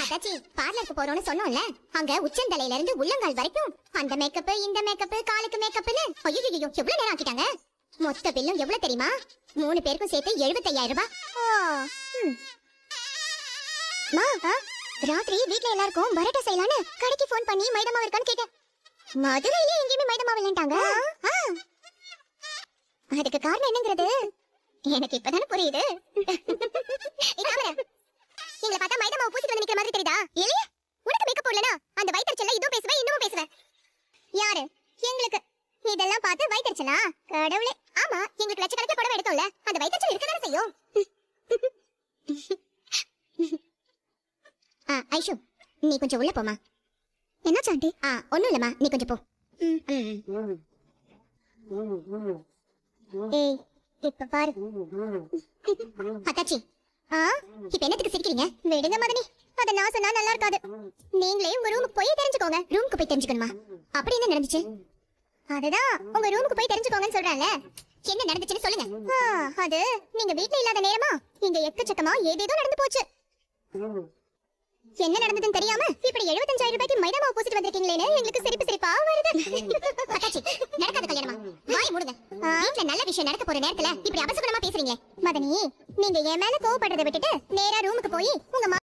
அத்தாச்சி பார்லருக்கு போறோம்னு சொன்னோம்ல, அங்க உச்சந்தலையில இருந்து உள்ளங்கால் வரைக்கும் அந்த மேக்கப் இந்த மேக்கப் காலுக்கு மேக்கப்னு ஐயோ எவ்வளவு நேரம் ஆக்கிட்டாங்க. மொத்த பில்லும் எவ்வளவு தெரியுமா? 3 பேருக்கும் சேர்த்து 75,000 ரூபாய். ராத்திரி வீட்ல எல்லாருக்கும் பரோட்டா செய்யலான்னு கடைக்கு போன் பண்ணி மைதா மாவு இருக்கான்னு கேட்டேன். மதுரையில எங்கேயுமே மைதா மாவு இல்லைன்ட்டாங்க. அதுக்கு காரணம் என்னங்கிறது எனக்கு இப்பதானே புரியுது. எங்களை பார்த்தா மைதா மாவு பூசிட்டு வந்து நிக்கிற மாதிரி தெரியுதா? இல்லையே, உனக்கு மேக்கப் போடலனா அந்த வயித்தறிச்சல்ல இதுவும் பேசுவேன் இன்னமும் பேசுவேன். யாரு? எங்களுக்கு இதெல்லாம் பார்த்து வயித்தறிச்சலா? கடவுளே, ஆமா, எங்களுக்கு லட்சக்கணக்கில் புடவை எடுத்தோம்ல, அந்த வயித்தறிச்சல் இருக்கதானே செய்யும். ஐஷு, நீ கொஞ்சம் உள்ள போமா. என்ன சாண்டி? ஒண்ணும் இல்லம்மா, நீ கொஞ்சம் போ. ஏய், இப்ப பாரு. அத்தாச்சி, இப்ப என்னத்துக்கு சிரிக்கிறீங்க? விடுங்க மதனி, அத நான் சொன்னா நல்லா இருக்காது. நீங்களே உங்க ரூமுக்கு போய் தெரிஞ்சுக்கோங்க. ரூமுக்கு போய் தெரிஞ்சுக்கணுமா? அப்படி என்ன நடந்துச்சு? அதுதான் உங்க ரூமுக்கு போய் தெரிஞ்சுக்கோங்கன்னு சொல்றேன்ல. என்ன நடந்துச்சுன்னு சொல்லுங்க. அது நீங்க வீட்ல இல்லாத நேரமா இங்க எக்கச்சக்கமா ஏதேதோ நடந்து போச்சு. என்ன நடந்ததுன்னு தெரியாம இப்படி 75,000 ரூபாய்க்கு மைதா மாவு பூசிட்டு வந்திருக்கீங்களேன்னு எங்களுக்கு சிரிப்பா வருது. அத்தாச்சி, நடக்காத கல்யாணமா? வாய் மூடுங்க. வீட்ல நல்ல விஷயம் நடக்க போற நேரத்துல இப்படி அபசகுணமா பேசுறீங்களே. மதனி, நீங்க என் மேல கோவப்படுறதை விட்டுட்டு நேரா ரூமுக்கு போய் உங்க